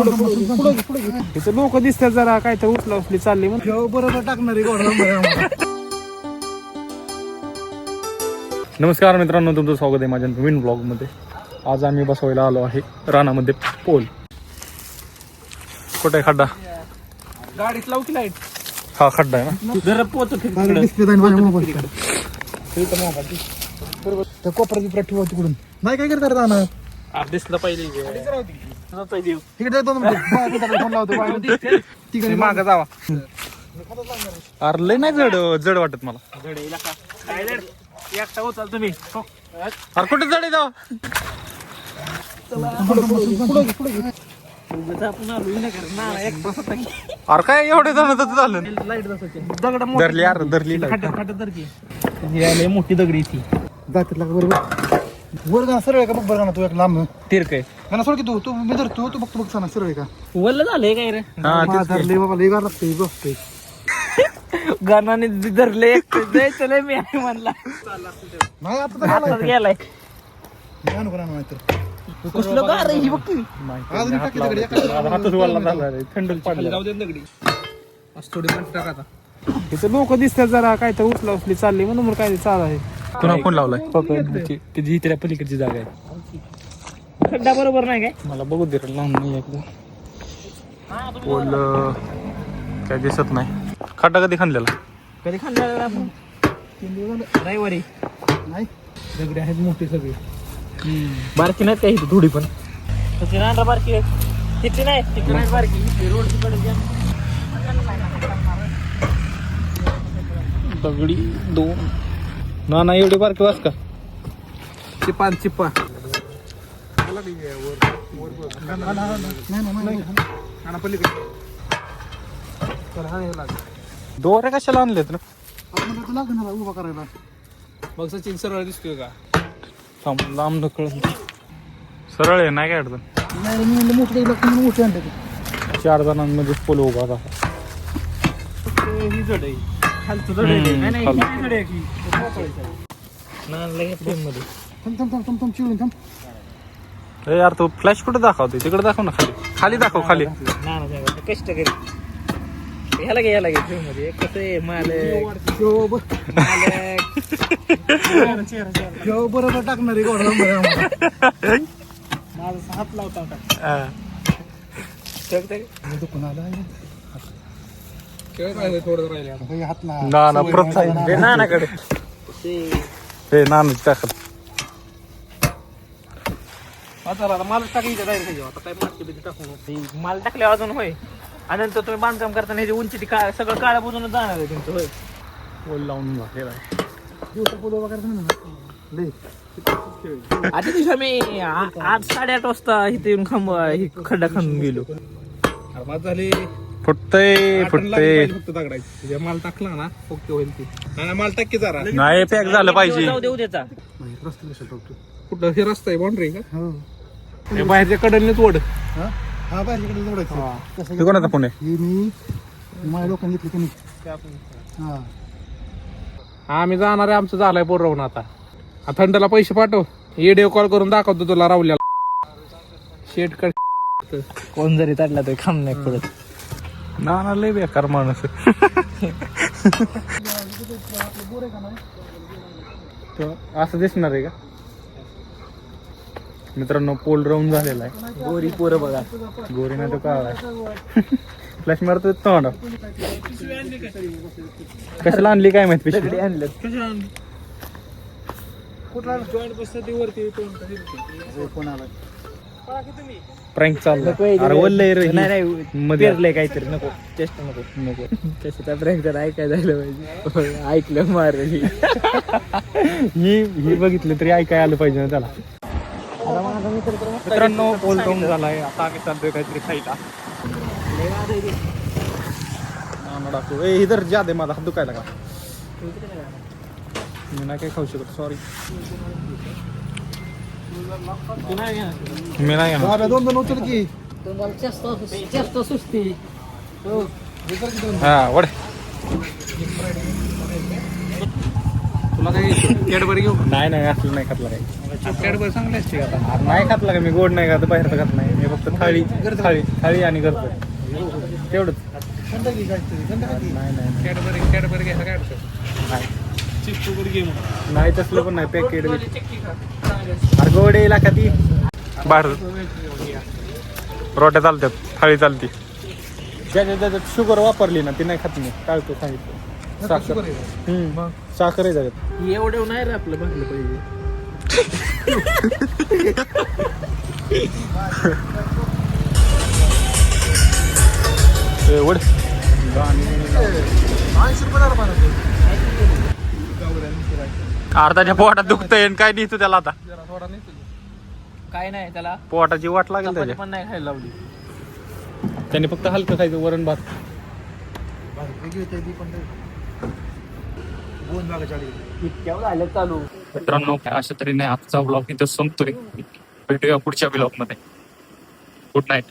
तिथे लोक दिसतात जरा काय तर उचला उचली चालली म्हणून बरोबर टाकणारी गोडा. नमस्कार मित्रांनो, तुमचं स्वागत आहे माझ्या नवीन ब्लॉग मध्ये. आज आम्ही बसवायला आलो आहे रानामध्ये पोल. कुठे खड्डा? गाडीत लाव की लाईट. हा खड्डा आहे ना. जरा पोहोच कोपरा बिपरा ठेवा तिकडून. नाही काय करतात राहणार दिसलं पाहिजे तिकडे मागं जावा. अरे लय नाही जड जड वाटत मला. एकटा उचल तुम्ही. अरे कुठे जड आहे जावा. अरे काय एवढे जण तर झालं. दगड धरली यार धरली. मोठी दगडी ती जातात लागा बरोबर. वर का सरळ का बघ बरं ना तू एक लांब तीर्क आहे ना सोड की तू तू मी धरतो तू बघतो बघ ना सरळ का वल्ल झालंय काय रे हा धरले बाबा लई गार लागते बसते गाणाने धरले चले मी आहे म्हणला नाही आता गेलाय नको ना नाही तर कुठलं का रे ही बघ की अजून टाकी दगडी हातच वाला झाला रे. थंड पडलं. जाऊ दे दगडी असं थोडी पण टाका. तिथे लोक दिसतात जरा काय तर उचला उचली चालली म्हणून काय चाल आहे. कुणा फोन लावलाय? तिची इथे पलीकडची जागा आहे. खड्डा बरोबर नाही काय मला बघू दे रे, लावून नाही एकदा. पोल काय दिसत नाही. खड्डा कधी खांदलेला? कधी खाल्ला आपण 3 दिवस झाले रविवारी नाही. दगडी आहेत मोठी सगळी. बारकी नाहीत काय इथे थोडी पण तशी राहणार बारकी तिथे नाही तिथे नाही बारकी रोड तिकडे दगडी 2 ना एवढी बारकी वास का? चिप्पा चिप्पा दोऱ्या कशाला आणलेत ना? लागणार उभा करायला. मग सचिन सरळ दिसतोय का? लांब नकळ सरळ आहे नाही काय अडचण. नाही मी म्हणलं मोठे लागतं मोठे आणले ते 4 जणांमध्ये पोल उभा राहा. ही जड आहे खालचं जड आहे नाही नाही ही जड आहे की फ्रेम मध्ये थांब चिवून थांब. अरे यार तो फ्लॅश कुठे दाखवते? तिकडे दाखव ना. खाली खाली दाखव. खाली ना कष्ट करी ह्याला घे फ्रेम मध्ये कसं आहे मालक बरोबर टाकणारी गोडा. माझा हात लावता दुखून आला थोडं राहिले हात ना प्रोत्साहन नानाकडे हे नानाची ताकद. आता माल टाकायचं डायरेक्ट आता काय माती टाकून माल टाकले अजून होय. आणि नंतर तुम्ही बांधकाम करताना ह्याची उंची ती सगळं काळ्या बुजून जाणार आहे तुमचं होय. पोल लावून झालेला आहे. आधी दिवशी आम्ही 8-8:30 वाजता इथे येऊन खड्डा खांदून गेलो. झाले फुटतय फक्त दगडायची माल टाकला ना ओके होईल ती माल टाकी जरा नाही पॅक झालं पाहिजे. जाऊ देऊ त्याचा कुठं हे रस्ता आहे बाउंड्री का बाहेरच्या कडेनेच ओढ. हा बाहेरच्या जोडायचं. हे कोणाचा फोन आहे? हे मी माझ्या लोकांनी घेतली की हा आम्ही जाणार आहे. आमचं झालंय पोरवून आता. थंडला पैसे पाठव. व्हिडिओ कॉल करून दाखवतो तुला रावल्याला. शेट कट कोण जरी तडला तरी खांब नाही पडत. ना लय बेकार माणूस. असं दिसणार आहे का मित्रांनो? पोल राऊंड झालेला आहे. गोरी पोरं बघा गोरी नाही तो काळा फ्लॅश मारतो तोंड. कशाला आणली काय माहित पिशवी? आणलं प्रँक चाललाय. अरे वल्लय रे. नाही पेरलंय काहीतरी नको चेष्टा नको त्याच्या ब्रँक जर ऐकाय झालं पाहिजे. ऐकलं मारली ही बघितलं तरी ऐकाय आलं पाहिजे ना त्याला. मित्रांनो पोल राऊंड झालाय. आता आम्ही चालतोय काहीतरी खायला. इधर जा दे. माझा हात दुखायला का? मी नाही काय खाऊ शकत. सॉरी मी नाही घेणार. 2 उचल की जास्त सुस्ती हा वड तुला काय कॅडबरी घेऊ नाही नाही असलं नाही खातला काही. कॅडबरी चांगली असते आता. नाही खातला का मी गोड नाही खात बाहेर खात नाही मी फक्त थाळी थाळी थाळी आणि करतो तेवढंच. नाही नाही कॅडबरी घ्यायला काय अडचण नाही चिप्स वगैरे घे मग. नाही तसलं पण नाही पॅकेट अरे गोड येईल का ती बाहेर रोट्या चालतात थाळी चालती ज्याच्यात ज्याच्यात शुगर वापरली ना ती नाही खात मी टाळतो सांगितलं साखर साखर आहे त्याच्यात. एवढं नाही रे आपलं भागलं पाहिजे. वड अर्धाच्या पोटात दुखतंय आणि काय निघतो त्याला आता जरा थोडा नाही काय नाही त्याला पोटाची वाट लागेल चपाती त्याच्या पण नाही खायला लावली. त्याने फक्त हलकं खायचं वरण भात. इतक्या झालं चालू. मित्रांनो अशा तऱ्हेने आजचा ब्लॉग इथं संपतोय. भेटूया पुढच्या ब्लॉग मध्ये. Good night.